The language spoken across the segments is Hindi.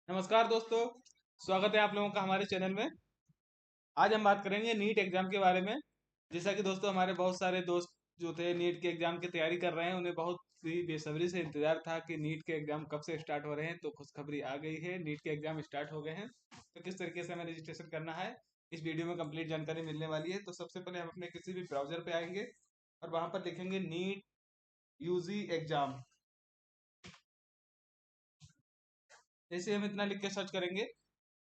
नमस्कार दोस्तों। स्वागत है आप लोगों का हमारे चैनल में। आज हम बात करेंगे नीट एग्जाम के बारे में। जैसा कि दोस्तों हमारे बहुत सारे दोस्त जो थे नीट के एग्जाम की तैयारी कर रहे हैं, उन्हें बहुत ही बेसब्री से इंतजार था कि नीट के एग्जाम कब से स्टार्ट हो रहे हैं। तो खुशखबरी आ गई है, नीट के एग्जाम स्टार्ट हो गए हैं। तो किस तरीके से हमें रजिस्ट्रेशन करना है, इस वीडियो में कंप्लीट जानकारी मिलने वाली है। तो सबसे पहले हम अपने किसी भी ब्राउजर पे आएंगे और वहां पर लिखेंगे नीट यूजी एग्जाम। जैसे हम इतना लिख के सर्च करेंगे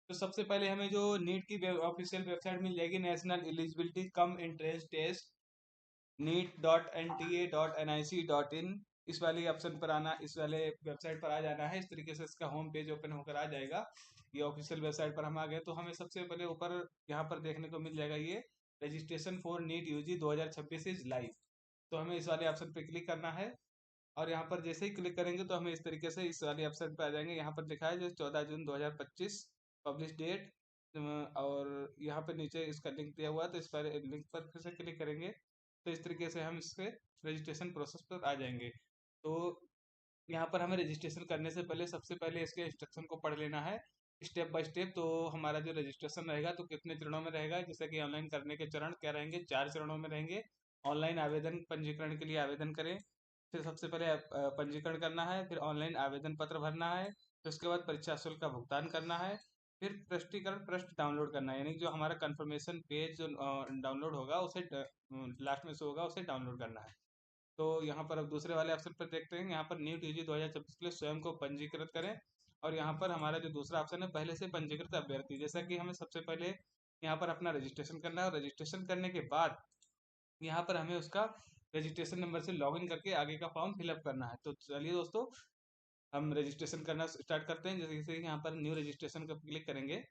तो सबसे पहले हमें जो नीट की ऑफिशियल वेबसाइट मिल जाएगी, national eligibility cum entrance test NEET.NTA.NIC.in। इस वाली ऑप्शन पर आना, इस वाले वेबसाइट पर आ जाना है। इस तरीके से इसका होम पेज ओपन होकर आ जाएगा। ये ऑफिशियल वेबसाइट पर हम आ गए तो हमें सबसे पहले ऊपर यहाँ पर देखने को मिल जाएगा ये registration for NEET UG 2026 is live. तो हमें इस वाले ऑप्शन पर क्लिक करना है और यहाँ पर जैसे ही क्लिक करेंगे तो हमें इस तरीके से इस वाले वेबसाइट पे आ जाएंगे। यहाँ पर लिखा है जो 14 जून 2025 पब्लिश डेट। और यहाँ पर नीचे इसका लिंक दिया हुआ है, तो इस पर लिंक पर फिर से क्लिक करेंगे तो इस तरीके से हम इसके रजिस्ट्रेशन प्रोसेस पर आ जाएंगे। तो यहाँ पर हमें रजिस्ट्रेशन करने से पहले सबसे पहले इसके इंस्ट्रक्शन को पढ़ लेना है स्टेप बाय स्टेप। तो हमारा जो रजिस्ट्रेशन रहेगा तो कितने चरणों में रहेगा, जैसे कि ऑनलाइन करने के चरण क्या रहेंगे, 4 चरणों में रहेंगे। ऑनलाइन आवेदन पंजीकरण के लिए आवेदन करें, फिर सबसे पहले पंजीकरण करना है, फिर ऑनलाइन आवेदन पत्र भरना है, फिर उसके बाद परीक्षा शुल्क का भुगतान करना है, फिर प्रश्नीकरण पृष्ठ डाउनलोड करना है, यानी जो हमारा कंफर्मेशन पेज जो डाउनलोड होगा उसे लास्ट में से होगा उसे डाउनलोड करना है। तो यहाँ पर अब दूसरे वाले ऑप्शन पर देखते हैं, यहाँ पर नीट यूजी 2026 के लिए स्वयं को पंजीकृत करें। और यहाँ पर हमारा जो दूसरा ऑप्शन है पहले से पंजीकृत अभ्यर्थी, जैसा कि हमें सबसे पहले यहाँ पर अपना रजिस्ट्रेशन करना है और रजिस्ट्रेशन करने के बाद यहाँ पर हमें उसका रजिस्ट्रेशन नंबर से लॉगिन करके आगे का फॉर्म फिलअप करना है। तो चलिए दोस्तों, हम रजिस्ट्रेशन करना स्टार्ट करते हैं। जैसे कि यहाँ पर न्यू रजिस्ट्रेशन का क्लिक करेंगे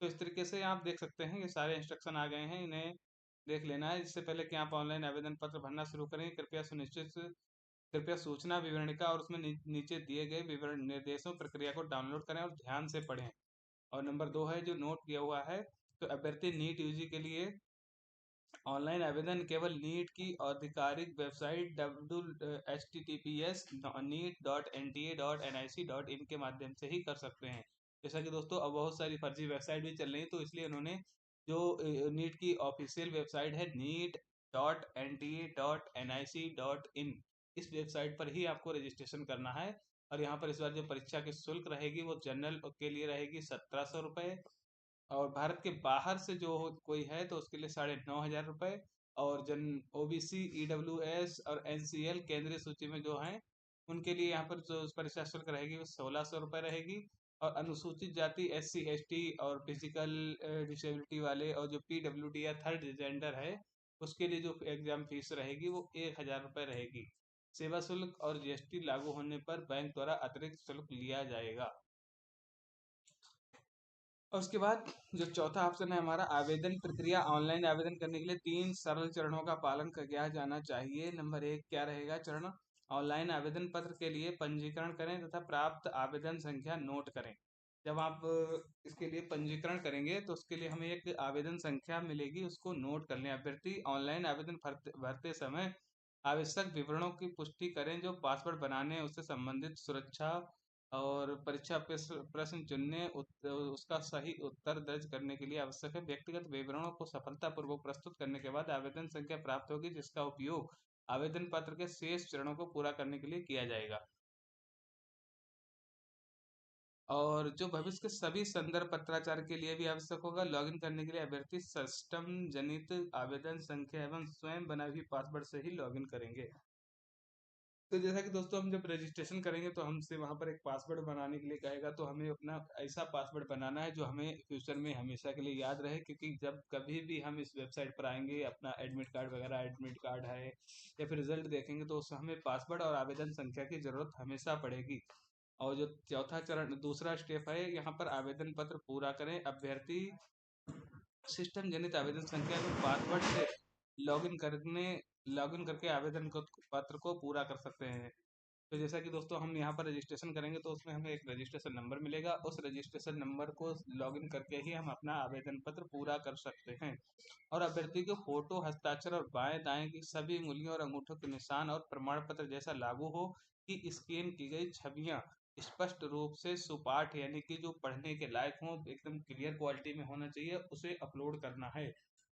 तो इस तरीके से आप देख सकते हैं ये सारे इंस्ट्रक्शन आ गए हैं, इन्हें देख लेना है। इससे पहले कि आप ऑनलाइन आवेदन पत्र भरना शुरू करें, कृपया सूचना विवरणिका और उसमें नीचे दिए गए विवरण निर्देशों प्रक्रिया को डाउनलोड करें और ध्यान से पढ़ें। और नंबर 2 है जो नोट किया हुआ है, तो अभ्यर्थी नीट यूजी के लिए ऑनलाइन आवेदन केवल नीट की आधिकारिक वेबसाइट www.neet.nta.nic.in के माध्यम से ही कर सकते हैं। जैसा कि दोस्तों अब बहुत सारी फर्जी वेबसाइट भी चल रही है, तो इसलिए उन्होंने जो नीट की ऑफिशियल वेबसाइट है neet.nta.nic.in, इस वेबसाइट पर ही आपको रजिस्ट्रेशन करना है। और यहाँ पर इस बार जो परीक्षा की शुल्क रहेगी वो जनरल के लिए रहेगी 1700 रुपये, और भारत के बाहर से जो कोई है तो उसके लिए 9,500 रुपये। और जन ओबीसी ईडब्ल्यूएस और एनसीएल केंद्रीय सूची में जो हैं उनके लिए यहाँ पर जो परीक्षा शुल्क रहेगी वो 1,600 रुपये रहेगी। और अनुसूचित जाति SC ST और फिजिकल डिसेबिलिटी वाले और जो PWD या थर्ड जेंडर है उसके लिए जो एग्जाम फीस रहेगी वो 1,000 रुपये रहेगी। सेवा शुल्क और GST लागू होने पर बैंक द्वारा अतिरिक्त शुल्क लिया जाएगा। और उसके बाद जो चौथा ऑप्शन है हमारा आवेदन प्रक्रिया, ऑनलाइन आवेदन करने के लिए 3 सरल चरणों का पालन किया जाना चाहिए। नंबर 1 क्या रहेगा चरण, ऑनलाइन आवेदन पत्र के लिए पंजीकरण करें तथा प्राप्त आवेदन संख्या नोट करें। जब आप इसके लिए पंजीकरण करेंगे तो उसके लिए हमें एक आवेदन संख्या मिलेगी, उसको नोट कर लें। अभ्यर्थी ऑनलाइन आवेदन भरते भरते समय आवश्यक विवरणों की पुष्टि करें, जो पासवर्ड बनाने उससे संबंधित सुरक्षा और परीक्षा प्रश्न चुनने उसका सही उत्तर दर्ज करने के लिए आवश्यक है। व्यक्तिगत विवरणों को सफलतापूर्वक प्रस्तुत करने के बाद आवेदन संख्या प्राप्त होगी, जिसका उपयोग आवेदन पत्र के शेष चरणों को पूरा करने के लिए किया जाएगा। और जो भविष्य के सभी संदर्भ पत्राचार के लिए भी आवश्यक होगा, लॉगिन करने के लिए अभ्यर्थी सिस्टम जनित आवेदन संख्या एवं स्वयं बनाई हुई पासवर्ड से ही लॉगिन करेंगे। तो जैसा कि दोस्तों हम जब रजिस्ट्रेशन करेंगे तो हमसे वहाँ पर एक पासवर्ड बनाने के लिए कहेगा, तो हमें अपना ऐसा पासवर्ड बनाना है जो हमें फ्यूचर में हमेशा के लिए याद रहे। क्योंकि जब कभी भी हम इस वेबसाइट पर आएंगे, अपना एडमिट कार्ड वगैरह एडमिट कार्ड है या फिर रिजल्ट देखेंगे तो उसमें हमें पासवर्ड और आवेदन संख्या की जरूरत हमेशा पड़ेगी। और जो चौथा चरण दूसरा स्टेप है, यहाँ पर आवेदन पत्र पूरा करें। अभ्यर्थी सिस्टम जनित आवेदन संख्या को पासवर्ड से लॉगिन करने लॉगिन करके आवेदन को पत्र को पूरा कर सकते हैं। तो जैसा कि दोस्तों हम यहाँ पर रजिस्ट्रेशन करेंगे तो उसमें हमें एक रजिस्ट्रेशन नंबर मिलेगा, उस रजिस्ट्रेशन नंबर को लॉगिन करके ही हम अपना आवेदन पत्र पूरा कर सकते हैं। और अभ्यर्थी को फोटो, हस्ताक्षर और बाएं दाएं की सभी उंगलियों और अंगूठों के निशान और प्रमाण पत्र जैसा लागू हो कि स्कैन की गई छवियां स्पष्ट रूप से सुपाठ यानी कि जो पढ़ने के लायक हो, एकदम क्लियर क्वालिटी में होना चाहिए, उसे अपलोड करना है।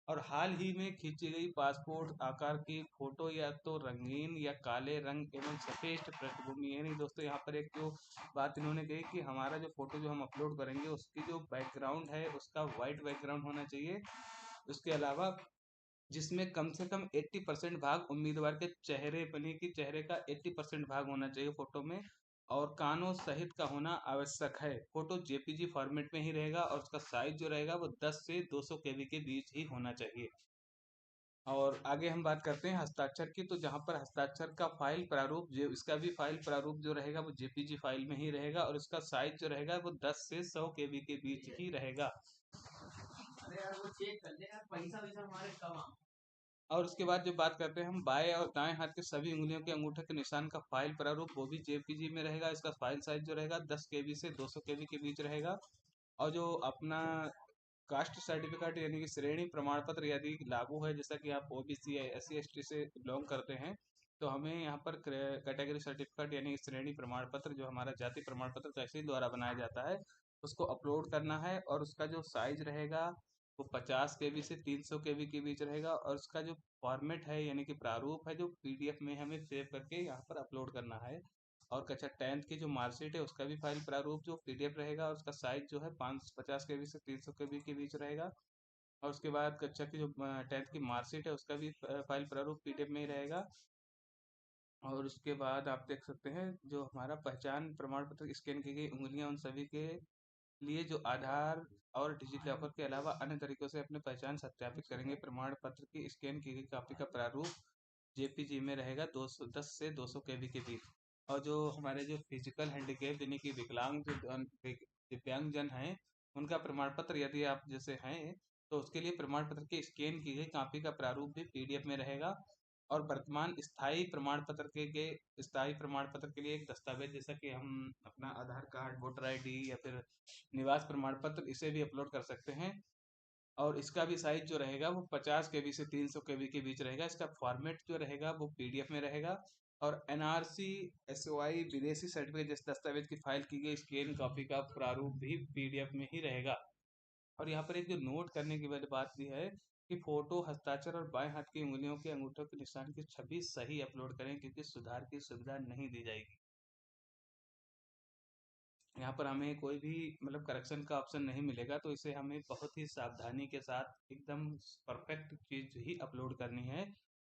और हाल ही में खींची गई पासपोर्ट आकार की फोटो या तो रंगीन या काले रंग एवं सफेद पृष्ठभूमि, यानी दोस्तों यहाँ पर एक जो बात इन्होंने कही कि हमारा जो फोटो जो हम अपलोड करेंगे उसकी जो बैकग्राउंड है उसका वाइट बैकग्राउंड होना चाहिए। उसके अलावा जिसमें कम से कम 80% भाग उम्मीदवार के चेहरे बने कि चेहरे का 80% भाग होना चाहिए फोटो में, और कानों सहित का होना आवश्यक है। फोटो जेपीजी फॉर्मेट में ही रहेगा और उसका साइज जो रहेगा वो 10 से 200 केबी के बीच ही होना चाहिए। और आगे हम बात करते हैं हस्ताक्षर की, तो जहाँ पर हस्ताक्षर का फाइल प्रारूप जो इसका भी फाइल प्रारूप जो रहेगा वो जेपीजी फाइल में ही रहेगा और उसका साइज जो रहेगा वो 10 से 100 केबी के बीच ही रहेगा। अरे यार वो चेक कर ले यार, पैसा वैसा हमारे कम। और उसके बाद जो बात करते हैं हम बाएं और दाएं हाथ के सभी उंगलियों के अंगूठे के निशान का फाइल प्रारूप वो भी जेपीजी में रहेगा। इसका फाइल साइज जो रहेगा 10 केबी से 200 केबी के बीच रहेगा। और जो अपना कास्ट सर्टिफिकेट यानी कि श्रेणी प्रमाण पत्र यदि लागू है, जैसा कि आप ओबीसी या एससी एसटी से बिलोंग करते हैं, तो हमें यहाँ पर कैटेगरी सर्टिफिकेट यानी श्रेणी प्रमाण पत्र जो हमारा जाति प्रमाण पत्र तहसील द्वारा बनाया जाता है उसको अपलोड करना है। और उसका जो साइज रहेगा वो 50 केबी से 300 केबी के बीच रहेगा और उसका जो फॉर्मेट है यानी कि प्रारूप है जो पीडीएफ में हमें सेव करके यहाँ पर अपलोड करना है। और कक्षा 10th की जो मार्कशीट है उसका भी फाइल प्रारूप जो पीडीएफ रहेगा और उसका साइज जो है 550 केबी से 300 केबी के बीच रहेगा। और उसके बाद कक्षा की जो 10th की मार्कशीट है उसका भी फाइल प्रारूप पीडीएफ में ही रहेगा। और उसके बाद आप देख सकते हैं जो हमारा पहचान प्रमाण पत्र स्कैन की गई उंगलियां उन सभी के लिए जो आधार और डिजिलॉकर के अलावा अन्य तरीकों से अपनी पहचान सत्यापित करेंगे। प्रमाण पत्र की स्कैन की गई कॉपी का प्रारूप जेपीजी में रहेगा 210 से 200 केबी के बीच। और जो हमारे जो फिजिकल हैंडीकेप यानी कि विकलांग जो दिव्यांग जन हैं उनका प्रमाण पत्र यदि आप जैसे हैं तो उसके लिए प्रमाण पत्र की स्कैन की गई कॉपी का प्रारूप भी पीडीएफ में रहेगा। और वर्तमान स्थायी प्रमाण पत्र के स्थायी प्रमाण पत्र के लिए एक दस्तावेज जैसा कि हम अपना आधार कार्ड, वोटर आईडी या फिर निवास प्रमाण पत्र इसे भी अपलोड कर सकते हैं। और इसका भी साइज जो रहेगा वो 50 केबी से 300 केबी के बीच रहेगा। इसका फॉर्मेट जो रहेगा वो पीडीएफ में रहेगा। और एनआरसी, एसओआई, विदेशी सर्टिफिकेट जैसे दस्तावेज की फाइल की गई स्कैन कॉपी का प्रारूप भी पीडीएफ में ही रहेगा। और यहाँ पर एक जो नोट करने की वाली बात भी है कि फोटो, हस्ताक्षर और बाएं हाथ की उंगलियों के अंगूठों के निशान की छवि सही अपलोड करें क्योंकि सुधार की सुविधा नहीं दी जाएगी। यहाँ पर हमें कोई भी मतलब करेक्शन का ऑप्शन नहीं मिलेगा, तो इसे हमें बहुत ही सावधानी के साथ एकदम परफेक्ट चीज ही अपलोड करनी है।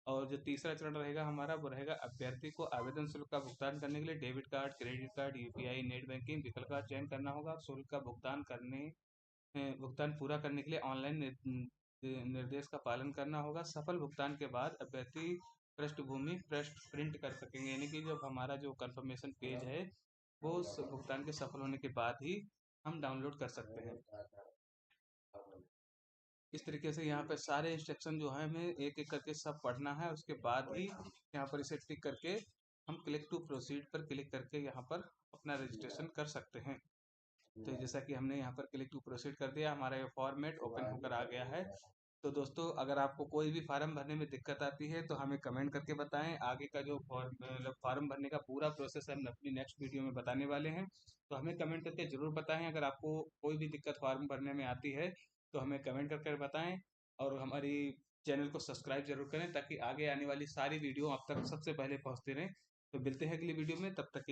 और जो तीसरा चरण रहेगा हमारा वो रहेगा अभ्यर्थी को आवेदन शुल्क का भुगतान करने के लिए debit card, credit card, UPI, net banking विकल्प का चयन करना होगा। शुल्क का भुगतान पूरा करने के लिए ऑनलाइन निर्देश का पालन करना होगा। सफल भुगतान के बाद अभ्यर्थी पृष्ठभूमि पृष्ठ प्रिंट कर सकेंगे, यानी कि जब हमारा जो कंफर्मेशन पेज है वो भुगतान के सफल होने के बाद ही हम डाउनलोड कर सकते हैं। इस तरीके से यहाँ पे सारे इंस्ट्रक्शन जो है हमें एक एक करके सब पढ़ना है, उसके बाद ही यहाँ पर इसे टिक करके हम क्लिक टू प्रोसीड पर क्लिक करके यहाँ पर अपना रजिस्ट्रेशन कर सकते हैं। तो जैसा कि हमने यहाँ पर क्लिक टू प्रोसीड कर दिया, हमारा ये फॉर्मेट ओपन होकर आ गया है। तो दोस्तों अगर आपको कोई भी फार्म भरने में दिक्कत आती है तो हमें कमेंट करके बताएं। आगे का जो मतलब फार्म भरने का पूरा प्रोसेस हम अपनी नेक्स्ट वीडियो में बताने वाले हैं, तो हमें कमेंट करके ज़रूर बताएं। अगर आपको कोई भी दिक्कत फार्म भरने में आती है तो हमें कमेंट करके बताएं। और हमारी चैनल को सब्सक्राइब जरूर करें ताकि आगे आने वाली सारी वीडियो आप तक सबसे पहले पहुँचते रहें। तो मिलते हैं अगली वीडियो में, तब तक के लिए।